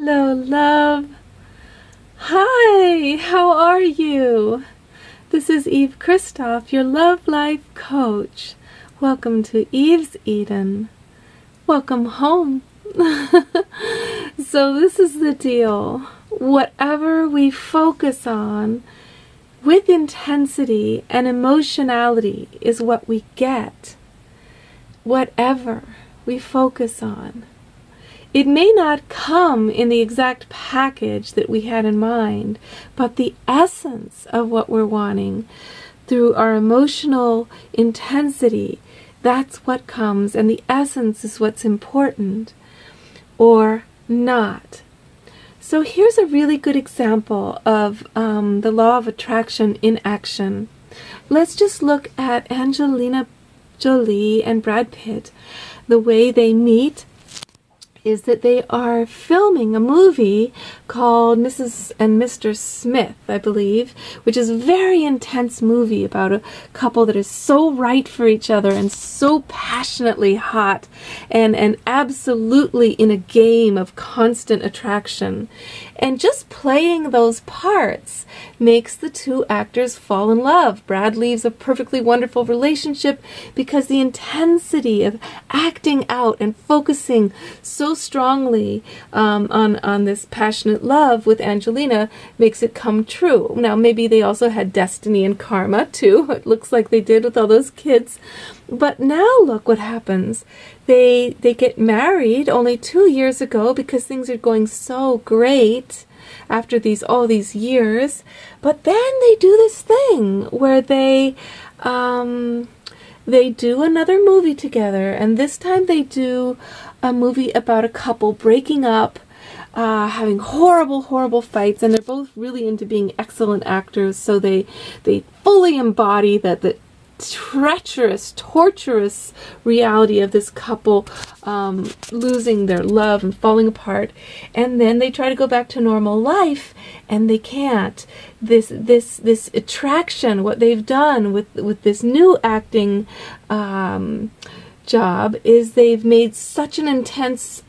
Hello, love. Hi, how are you? This is Eve Christoph, your love life coach. Welcome to Eve's Eden. Welcome home. So this is the deal. Whatever we focus on with intensity and emotionality is what we get. Whatever we focus on. It may not come in the exact package that we had in mind, but the essence of what we're wanting through our emotional intensity, that's what comes, and the essence is what's important or not. So here's a really good example of the law of attraction in action. Let's just look at Angelina Jolie and Brad Pitt. The way they meet is that they are filming a movie called Mrs. and Mr. Smith, I believe, which is a very intense movie about a couple that is so right for each other and so passionately hot and absolutely in a game of constant attraction. And just playing those parts makes the two actors fall in love. Brad leaves a perfectly wonderful relationship because the intensity of acting out and focusing so strongly on this passionate love with Angelina makes it come true. Now, maybe they also had destiny and karma too. It looks like they did with all those kids. But now look what happens. They get married only 2 years ago because things are going so great after all these years. But then they do this thing where they do another movie together, and this time they do a movie about a couple breaking up, having horrible fights, and they're both really into being excellent actors, so they fully embody the treacherous, torturous reality of this couple losing their love and falling apart. And then they try to go back to normal life, and they can't. This attraction, what they've done with this new acting job is they've made such an intense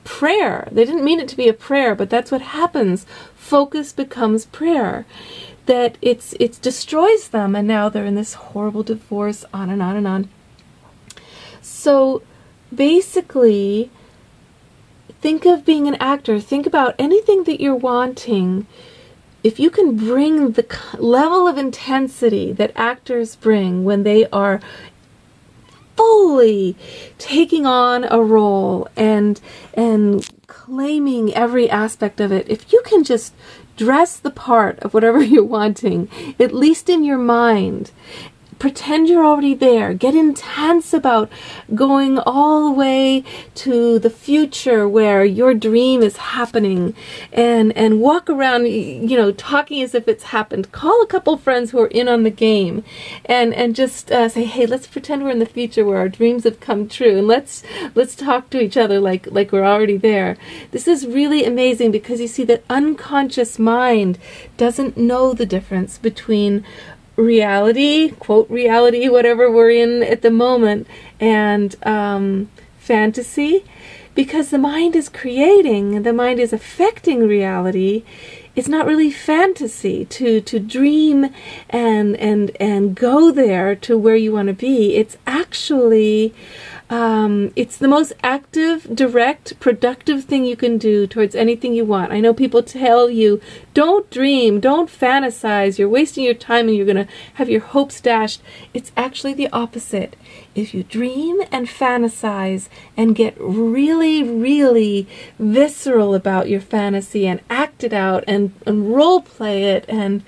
prayer. They didn't mean it to be a prayer, but that's what happens. Focus becomes prayer. That it destroys them, and now they're in this horrible divorce, on and on and on. So basically, think of being an actor. Think about anything that you're wanting. If you can bring the level of intensity that actors bring when they are fully taking on a role and claiming every aspect of it, if you can just dress the part of whatever you're wanting, at least in your mind. Pretend you're already there. Get intense about going all the way to the future where your dream is happening, and walk around, talking as if it's happened. Call a couple friends who are in on the game, and just say, hey, let's pretend we're in the future where our dreams have come true, and let's talk to each other like we're already there. This is really amazing because you see that unconscious mind doesn't know the difference between reality, quote reality, whatever we're in at the moment, and fantasy, because the mind is creating, the mind is affecting reality. It's not really fantasy to dream and go there to where you want to be. It's actually it's the most active, direct, productive thing you can do towards anything you want. I know people tell you, don't dream, don't fantasize, you're wasting your time and you're going to have your hopes dashed. It's actually the opposite. If you dream and fantasize and get really, really visceral about your fantasy and act it out and role play it and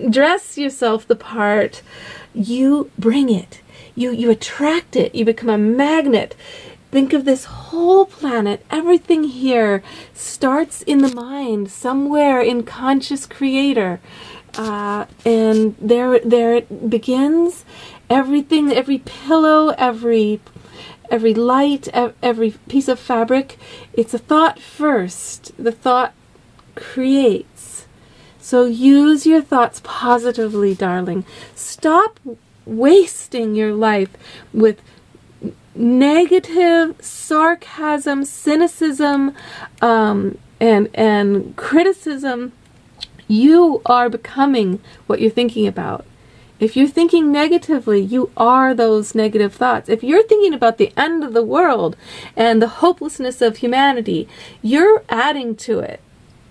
dress yourself the part, you bring it. You attract it. You become a magnet. Think of this whole planet. Everything here starts in the mind, somewhere in conscious creator. And there it begins. Everything, every pillow, every light, every piece of fabric, it's a thought first. The thought creates. So use your thoughts positively, darling. Stop wasting your life with negative sarcasm, cynicism, and criticism, you are becoming what you're thinking about. If you're thinking negatively, you are those negative thoughts. If you're thinking about the end of the world and the hopelessness of humanity, you're adding to it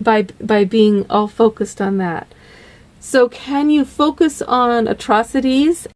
by being all focused on that. So can you focus on atrocities